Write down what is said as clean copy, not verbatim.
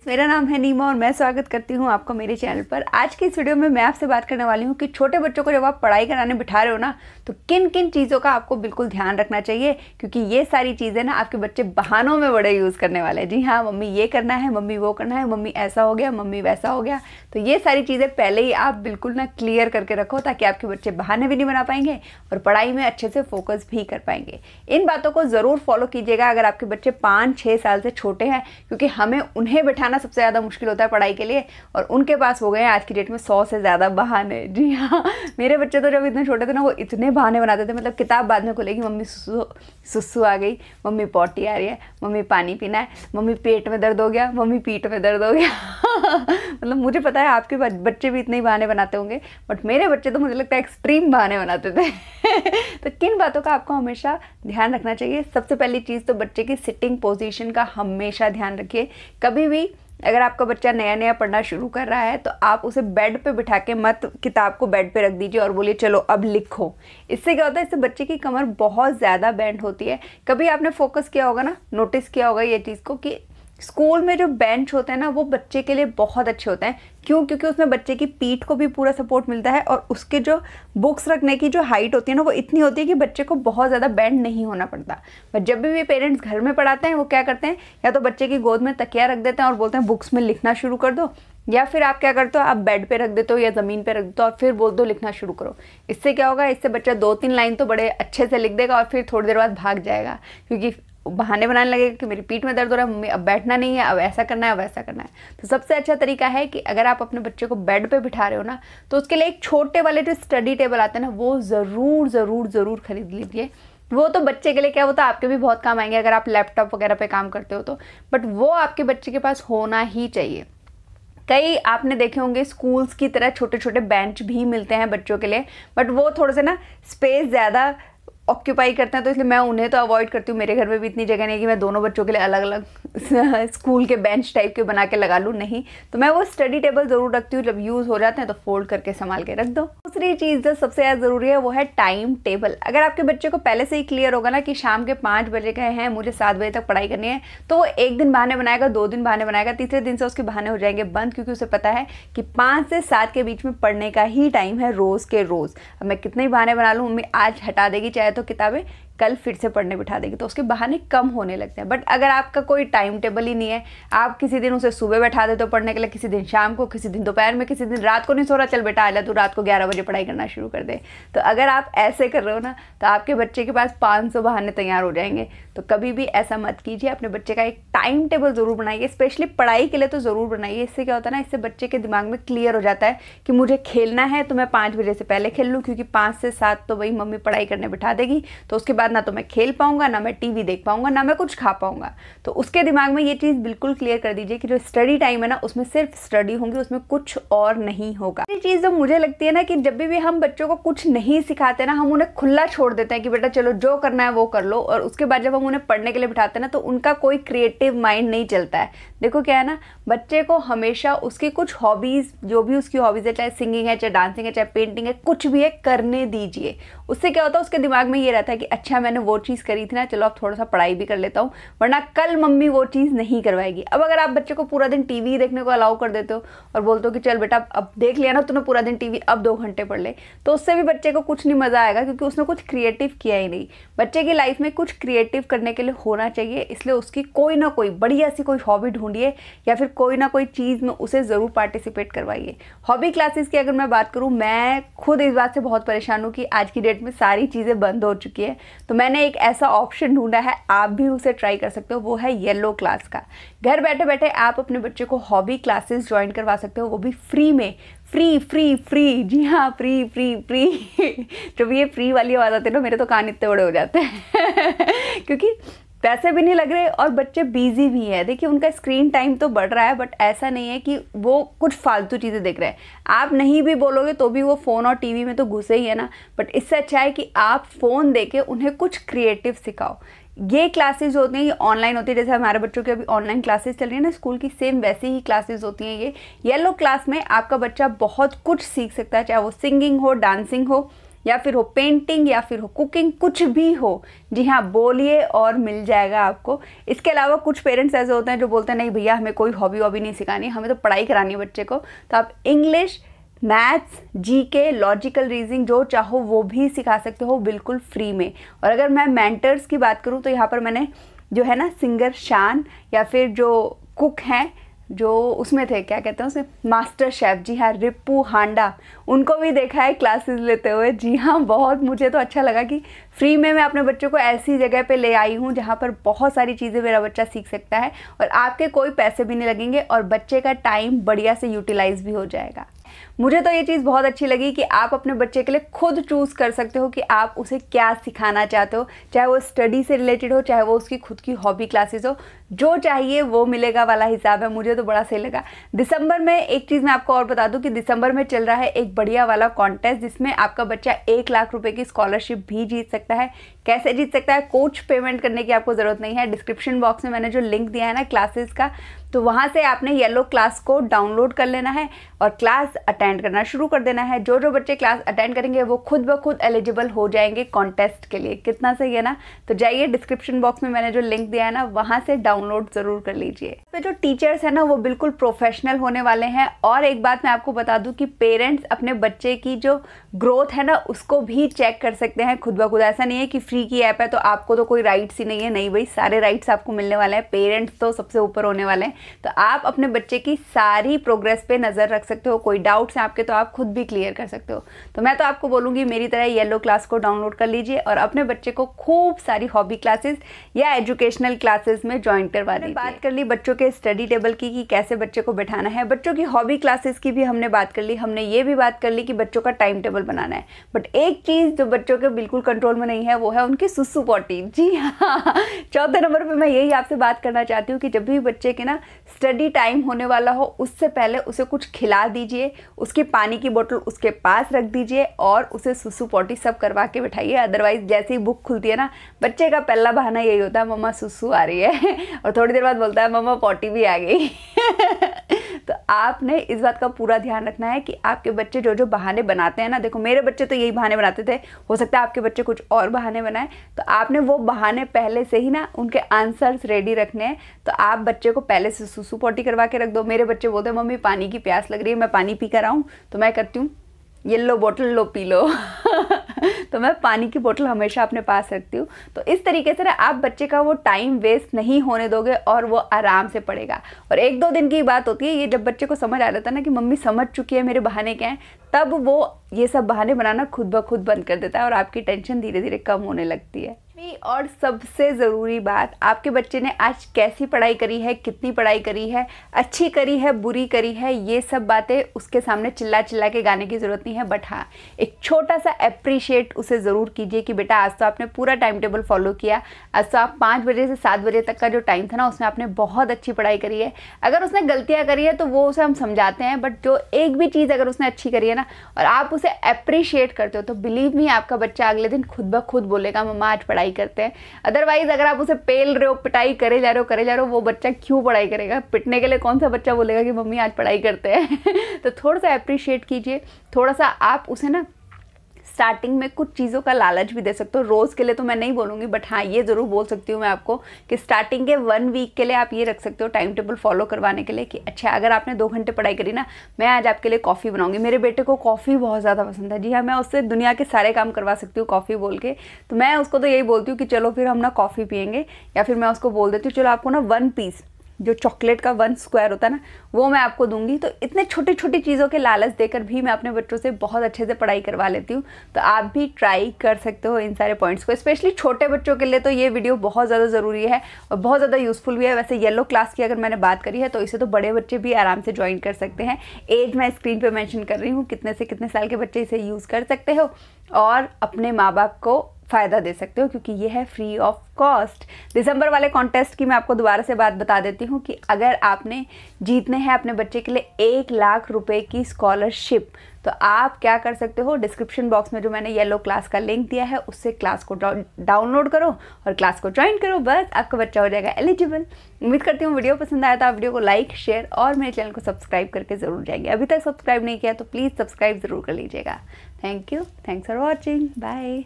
मेरा नाम है नीमा और मैं स्वागत करती हूँ आपका मेरे चैनल पर। आज की इस वीडियो में मैं आपसे बात करने वाली हूँ कि छोटे बच्चों को जब आप पढ़ाई कराने बिठा रहे हो ना, तो किन किन चीज़ों का आपको बिल्कुल ध्यान रखना चाहिए, क्योंकि ये सारी चीज़ें ना आपके बच्चे बहानों में बड़े यूज़ करने वाले हैं। जी हाँ, मम्मी ये करना है, मम्मी वो करना है, मम्मी ऐसा हो गया, मम्मी वैसा हो गया। तो ये सारी चीज़ें पहले ही आप बिल्कुल ना क्लियर करके रखो, ताकि आपके बच्चे बहाने भी नहीं बना पाएंगे और पढ़ाई में अच्छे से फोकस भी कर पाएंगे। इन बातों को ज़रूर फॉलो कीजिएगा अगर आपके बच्चे 5-6 साल से छोटे हैं, क्योंकि हमें उन्हें बिठाना सबसे ज़्यादा मुश्किल होता है पढ़ाई के लिए, और उनके पास हो गए हैं आज की डेट में 100 से ज़्यादा बहाने। जी हाँ, मेरे बच्चे तो जब इतने छोटे थे ना, वो इतने बहाने बनाते थे। मतलब किताब बाद में खुलेगी, मम्मी सुसु आ गई, मम्मी पॉटी आ रही है, मम्मी पानी पीना है, मम्मी पेट में दर्द हो गया, मम्मी पीठ में दर्द हो गया। मतलब मुझे पता है आपके बच्चे भी इतने ही बहाने बनाते होंगे, बट मेरे बच्चे तो मुझे लगता है एक्सट्रीम बहाने बनाते थे। तो किन बातों का आपको हमेशा ध्यान रखना चाहिए? सबसे पहली चीज़ तो बच्चे की सिटिंग पोजीशन का हमेशा ध्यान रखिए। कभी भी अगर आपका बच्चा नया नया पढ़ना शुरू कर रहा है, तो आप उसे बेड पे बिठा के मत किताब को बेड पे रख दीजिए और बोलिए चलो अब लिखो। इससे क्या होता है, इससे बच्चे की कमर बहुत ज़्यादा बेंड होती है। कभी आपने फोकस किया होगा ना, नोटिस किया होगा ये चीज़ को, कि स्कूल में जो बेंच होते हैं ना, वो बच्चे के लिए बहुत अच्छे होते हैं। क्यों? क्योंकि उसमें बच्चे की पीठ को भी पूरा सपोर्ट मिलता है, और उसके जो बुक्स रखने की जो हाइट होती है ना, वो इतनी होती है कि बच्चे को बहुत ज़्यादा बेंड नहीं होना पड़ता। बट जब भी पेरेंट्स घर में पढ़ाते हैं, वो क्या करते हैं, या तो बच्चे की गोद में तकिया रख देते हैं और बोलते हैं बुक्स में लिखना शुरू कर दो, या फिर आप क्या करते हो, आप बेड पे रख देते हो या ज़मीन पे रख देते हो और फिर बोल दो लिखना शुरू करो। इससे क्या होगा, इससे बच्चा 2-3 लाइन तो बड़े अच्छे से लिख देगा और फिर थोड़ी देर बाद भाग जाएगा, क्योंकि बहाने बनाने लगेगा कि मेरी पीठ में दर्द हो रहा है, मम्मी अब बैठना नहीं है, अब ऐसा करना है, अब ऐसा करना है। तो सबसे अच्छा तरीका है कि अगर आप अपने बच्चे को बेड पे बिठा रहे हो ना, तो उसके लिए एक छोटे वाले जो स्टडी टेबल आते हैं ना, वो ज़रूर ज़रूर ज़रूर खरीद लीजिए। वो तो बच्चे के लिए क्या, वो तो आपके भी बहुत काम आएंगे अगर आप लैपटॉप वगैरह पे काम करते हो तो, बट वो आपके बच्चे के पास होना ही चाहिए। कई आपने देखे होंगे स्कूल्स की तरह छोटे छोटे बेंच भी मिलते हैं बच्चों के लिए, बट वो थोड़े से ना स्पेस ज़्यादा ऑक्यूपाई करते हैं, तो इसलिए मैं उन्हें तो अवॉइड करती हूँ। मेरे घर में भी इतनी जगह नहीं है कि मैं दोनों बच्चों के लिए अलग अलग स्कूल के बेंच टाइप के बना के लगा लूँ, नहीं। तो मैं वो स्टडी टेबल ज़रूर रखती हूँ, जब यूज़ हो जाते हैं तो फोल्ड करके संभाल के रख दो। दूसरी चीज़ जो सबसे ज़्यादा ज़रूरी है वो है टाइम टेबल। अगर आपके बच्चे को पहले से ही क्लियर होगा ना कि शाम के 5 बजे गए हैं, मुझे 7 बजे तक पढ़ाई करनी है, तो वो 1 दिन बहाने बनाएगा, 2 दिन बहाने बनाएगा, तीसरे दिन से उसके बहाने हो जाएंगे बंद, क्योंकि उसे पता है कि 5 से 7 के बीच में पढ़ने का ही टाइम है रोज़ के रोज़। अब मैं कितने ही बहाने बना लूँ, मम्मी आज हटा देगी चाहे तो किताबें, कल फिर से पढ़ने बिठा देगी, तो उसके बहाने कम होने लगते हैं। बट अगर आपका कोई टाइम टेबल ही नहीं है, आप किसी दिन उसे सुबह बैठा देते हो पढ़ने के लिए, किसी दिन शाम को, किसी दिन दोपहर में, किसी दिन रात को नहीं सो रहा, चल बेटा आजा तू रात को 11 बजे पढ़ाई करना शुरू कर दे। तो अगर आप ऐसे कर रहे हो ना, तो आपके बच्चे के पास 500 बहाने तैयार हो जाएंगे। तो कभी भी ऐसा मत कीजिए। अपने बच्चे का एक टाइम टेबल ज़रूर बनाइए, स्पेशली पढ़ाई के लिए तो ज़रूर बनाइए। इससे क्या होता है ना, इससे बच्चे के दिमाग में क्लियर हो जाता है कि मुझे खेलना है तो मैं 5 बजे से पहले खेल लूँ, क्योंकि 5 से 7 तो वही मम्मी पढ़ाई करने बिठा देगी, तो उसके बाद ना तो मैं खेल पाऊंगा, ना मैं टीवी देख पाऊंगा, ना मैं कुछ खा पाऊंगा। तो उसके दिमाग में ये चीज़ बिल्कुल क्लियर कर दीजिए कि जो स्टडी टाइम है ना, उसमें सिर्फ स्टडी होंगी, उसमें कुछ और नहीं होगा। ये चीज़ जो मुझे लगती है ना, कि जब भी हम बच्चों को कुछ नहीं सिखाते ना, हम उन्हें खुला छोड़ देते हैं कि बेटा चलो जो करना है वो कर लो, और उसके बाद जब हम उन्हें पढ़ने के लिए बिठाते हैं ना, तो उनका कोई क्रिएटिव माइंड नहीं चलता है। देखो क्या है ना, बच्चे को हमेशा उसकी कुछ हॉबीज़, जो भी उसकी हॉबीज़ है, चाहे सिंगिंग है, चाहे डांसिंग है, चाहे पेंटिंग है, कुछ भी है, करने दीजिए। उससे क्या होता है, उसके दिमाग में ये रहता है कि अच्छा मैंने वो चीज़ करी थी ना, चलो अब थोड़ा सा पढ़ाई भी कर लेता हूँ, वरना कल मम्मी वो चीज़ नहीं करवाएगी। अब अगर आप बच्चे को पूरा दिन टीवी देखने को अलाउ कर देते हो और बोलते हो कि चल बेटा अब देख लिया ना तूने पूरा दिन टीवी, अब 2 घंटे पढ़ ले, तो उससे भी बच्चे को कुछ नहीं मज़ा आएगा, क्योंकि उसने कुछ क्रिएटिव किया ही नहीं। बच्चे की लाइफ में कुछ क्रिएटिव करने के लिए होना चाहिए, इसलिए उसकी कोई ना कोई बढ़िया सी कोई हॉबी ढूंढिए, या फिर कोई ना कोई चीज़ में उसे ज़रूर पार्टिसिपेट करवाइए। हॉबी क्लासेस की अगर मैं बात करूँ, मैं खुद इस बात से बहुत परेशान हूँ कि आज की डेट में सारी चीज़ें बंद हो चुकी है। तो मैंने एक ऐसा ऑप्शन ढूंढा है, आप भी उसे ट्राई कर सकते हो, वो है येलो क्लास का। घर बैठे बैठे आप अपने बच्चे को हॉबी क्लासेस ज्वाइन करवा सकते हो, वो भी फ्री में। फ्री फ्री फ्री, जी हाँ, फ्री फ्री फ्री। जब ये फ्री वाली आवाज़ आती है ना, मेरे तो कान इतने बड़े हो जाते हैं क्योंकि पैसे भी नहीं लग रहे और बच्चे बिजी भी हैं। देखिए उनका स्क्रीन टाइम तो बढ़ रहा है, बट ऐसा नहीं है कि वो कुछ फालतू चीज़ें देख रहे हैं। आप नहीं भी बोलोगे तो भी वो फ़ोन और टीवी में तो घुसे ही है ना। बट इससे अच्छा है कि आप फ़ोन देके उन्हें कुछ क्रिएटिव सिखाओ। ये क्लासेस होती हैं, ये ऑनलाइन होती है, जैसे हमारे बच्चों की अभी ऑनलाइन क्लासेस चल रही है ना स्कूल की, सेम वैसी ही क्लासेस होती हैं। ये येलो क्लास में आपका बच्चा बहुत कुछ सीख सकता है, चाहे वो सिंगिंग हो, डांसिंग हो, या फिर हो पेंटिंग या फिर हो कुकिंग, कुछ भी हो, जी हाँ बोलिए और मिल जाएगा आपको। इसके अलावा कुछ पेरेंट्स ऐसे होते हैं जो बोलते हैं नहीं भैया हमें कोई हॉबी वॉबी नहीं सिखानी, हमें तो पढ़ाई करानी है बच्चे को। तो आप English, maths, GK, logical reasoning जो चाहो वो भी सिखा सकते हो बिल्कुल फ्री में। और अगर मैं मेंटर्स की बात करूँ तो यहाँ पर मैंने जो है ना सिंगर शान या फिर जो कुक हैं जो उसमें थे, क्या कहते हैं उसे, मास्टर शेफ, जी हाँ रिप्पू हांडा, उनको भी देखा है क्लासेस लेते हुए। जी हाँ बहुत मुझे तो अच्छा लगा कि फ्री में मैं अपने बच्चों को ऐसी जगह पे ले आई हूँ जहाँ पर बहुत सारी चीज़ें मेरा बच्चा सीख सकता है और आपके कोई पैसे भी नहीं लगेंगे और बच्चे का टाइम बढ़िया से यूटिलाइज भी हो जाएगा। मुझे तो ये चीज़ बहुत अच्छी लगी कि आप अपने बच्चे के लिए खुद चूज़ कर सकते हो कि आप उसे क्या सिखाना चाहते हो, चाहे वो स्टडी से रिलेटेड हो, चाहे वो उसकी खुद की हॉबी क्लासेस हो, जो चाहिए वो मिलेगा वाला हिसाब है। मुझे तो बड़ा सही लगा। दिसंबर में एक चीज़ मैं आपको और बता दूं कि दिसंबर में चल रहा है एक बढ़िया वाला कॉन्टेस्ट जिसमें आपका बच्चा 1 लाख रुपए की स्कॉलरशिप भी जीत सकता है। कैसे जीत सकता है? कुछ पेमेंट करने की आपको ज़रूरत नहीं है। डिस्क्रिप्शन बॉक्स में मैंने जो लिंक दिया है ना क्लासेस का, तो वहाँ से आपने येलो क्लास को डाउनलोड कर लेना है और क्लास अटेंड करना शुरू कर देना है। जो जो बच्चे क्लास अटेंड करेंगे वो खुद ब खुद एलिजिबल हो जाएंगे कॉन्टेस्ट के लिए। कितना सही है ना? तो जाइए डिस्क्रिप्शन बॉक्स में मैंने जो लिंक दिया है ना वहाँ से डाउनलोड ज़रूर कर लीजिए। तो जो टीचर्स हैं ना वो बिल्कुल प्रोफेशनल होने वाले हैं। और एक बात मैं आपको बता दूं कि पेरेंट्स अपने बच्चे की जो ग्रोथ है ना उसको भी चेक कर सकते हैं खुद ब खुद। ऐसा नहीं है कि फ्री की ऐप है तो आपको तो कोई राइट्स ही नहीं है, नहीं भाई सारे राइट्स आपको मिलने वाले हैं। पेरेंट्स तो सबसे ऊपर होने वाले हैं। तो आप अपने बच्चे की सारी प्रोग्रेस पे नज़र रख सकते हो। कोई डाउट्स हैं आपके तो आप खुद भी क्लियर कर सकते हो। तो मैं तो आपको बोलूँगी मेरी तरह येलो क्लास को डाउनलोड कर लीजिए और अपने बच्चे को खूब सारी हॉबी क्लासेस या एजुकेशनल क्लासेस में ज्वाइन करवा दीजिए। बात कर ली बच्चों के स्टडी टेबल की कि कैसे बच्चे को बैठाना है। बच्चों की हॉबी क्लासेस की भी हमने बात कर ली। हमने ये भी बात कर ली कि बच्चों का टाइम टेबल बनाना है। बट एक चीज़ जो बच्चों के बिल्कुल कंट्रोल में नहीं है वो है उनकी सुसु पॉटी। जी हाँ, चौथे नंबर पर मैं यही आपसे बात करना चाहती हूँ कि जब भी बच्चे के ना स्टडी टाइम होने वाला हो उससे पहले उसे कुछ खिला दीजिए, उसकी पानी की बोतल उसके पास रख दीजिए और उसे सुसु पॉटी सब करवा के बिठाइए। अदरवाइज जैसे ही बुक खुलती है ना बच्चे का पहला बहाना यही होता है मम्मा सुसु आ रही है और थोड़ी देर बाद बोलता है मम्मा पॉटी भी आ गई तो आपने इस बात का पूरा ध्यान रखना है कि आपके बच्चे जो जो बहाने बनाते हैं ना, देखो मेरे बच्चे तो यही बहाने बनाते थे, हो सकता है आपके बच्चे कुछ और बहाने बनाए, तो आपने वो बहाने पहले से ही ना उनके आंसर्स रेडी रखने हैं। तो आप बच्चे को पहले से सुसु पॉटी करवा के रख दो। मेरे बच्चे बोलते हैं मम्मी पानी की प्यास लग रही है, मैं पानी पी कर आऊँ, तो मैं करती हूँ येलो बोतल लो पी लो तो मैं पानी की बोतल हमेशा अपने पास रखती हूँ। तो इस तरीके से ना आप बच्चे का वो टाइम वेस्ट नहीं होने दोगे और वो आराम से पढ़ेगा। और 1-2 दिन की बात होती है, ये जब बच्चे को समझ आ जाता है ना कि मम्मी समझ चुकी है मेरे बहाने क्या हैं, तब वो ये सब बहाने बनाना खुद ब खुद बंद कर देता है और आपकी टेंशन धीरे धीरे कम होने लगती है। और सबसे ज़रूरी बात, आपके बच्चे ने आज कैसी पढ़ाई करी है, कितनी पढ़ाई करी है, अच्छी करी है, बुरी करी है, ये सब बातें उसके सामने चिल्ला चिल्ला के गाने की ज़रूरत नहीं है। बट हाँ, एक छोटा सा अप्रिशिएट उसे ज़रूर कीजिए कि बेटा आज तो आपने पूरा टाइम टेबल फॉलो किया, आज तो आप 5 बजे से 7 बजे तक का जो टाइम था ना उसमें आपने बहुत अच्छी पढ़ाई करी है। अगर उसने गलतियाँ करी है तो वो उसे हम समझाते हैं, बट जो एक भी चीज़ अगर उसने अच्छी करी है ना और आप उसे अप्रिशिएट करते हो तो बिलीव मी आपका बच्चा अगले दिन खुद ब खुद बोलेगा मम्मा आज पढ़ाई करते हैं। अदरवाइज अगर आप उसे पेल रहे हो, पिटाई करे जा रहे हो, वो बच्चा क्यों पढ़ाई करेगा? पिटने के लिए कौन सा बच्चा बोलेगा कि मम्मी आज पढ़ाई करते हैं तो थोड़ा सा अप्रिशिएट कीजिए, थोड़ा सा आप उसे ना स्टार्टिंग में कुछ चीज़ों का लालच भी दे सकते हो। रोज़ के लिए तो मैं नहीं बोलूँगी, बट हाँ ये ज़रूर बोल सकती हूँ मैं आपको कि स्टार्टिंग के 1 वीक के लिए आप ये रख सकते हो टाइम टेबल फॉलो करवाने के लिए कि अच्छा अगर आपने 2 घंटे पढ़ाई करी ना, मैं आज आपके लिए कॉफ़ी बनाऊँगी। मेरे बेटे को कॉफ़ी बहुत ज़्यादा पसंद है। जी हाँ, मैं उससे दुनिया के सारे काम करवा सकती हूँ कॉफ़ी बोल के। तो मैं उसको तो यही बोलती हूँ कि चलो फिर हम ना कॉफ़ी पियेंगे, या फिर मैं उसको बोल देती हूँ चलो आपको ना 1 पीस जो चॉकलेट का 1 स्क्वायर होता है ना वो मैं आपको दूंगी। तो इतने छोटी छोटी चीज़ों के लालच देकर भी मैं अपने बच्चों से बहुत अच्छे से पढ़ाई करवा लेती हूँ। तो आप भी ट्राई कर सकते हो इन सारे पॉइंट्स को। स्पेशली छोटे बच्चों के लिए तो ये वीडियो बहुत ज़्यादा ज़रूरी है और बहुत ज़्यादा यूज़फुल भी है। वैसे येलो क्लास की अगर मैंने बात करी है तो इसे तो बड़े बच्चे भी आराम से ज्वाइन कर सकते हैं। एज मैं स्क्रीन पर मैंशन कर रही हूँ, कितने से कितने साल के बच्चे इसे यूज़ कर सकते हो और अपने माँ बाप को फ़ायदा दे सकते हो, क्योंकि ये है फ्री ऑफ कॉस्ट। दिसंबर वाले कॉन्टेस्ट की मैं आपको दोबारा से बात बता देती हूँ कि अगर आपने जीतने हैं अपने बच्चे के लिए 1 लाख रुपए की स्कॉलरशिप, तो आप क्या कर सकते हो, डिस्क्रिप्शन बॉक्स में जो मैंने येलो क्लास का लिंक दिया है उससे क्लास को डाउनलोड करो और क्लास को ज्वाइन करो, बस आपका बच्चा हो जाएगा एलिजिबल। उम्मीद करती हूँ वीडियो पसंद आया तो आप वीडियो को लाइक, शेयर और मेरे चैनल को सब्सक्राइब करके ज़रूर जाएंगे। अभी तक सब्सक्राइब नहीं किया तो प्लीज़ सब्सक्राइब ज़रूर कर लीजिएगा। Thank you, thanks for watching, bye.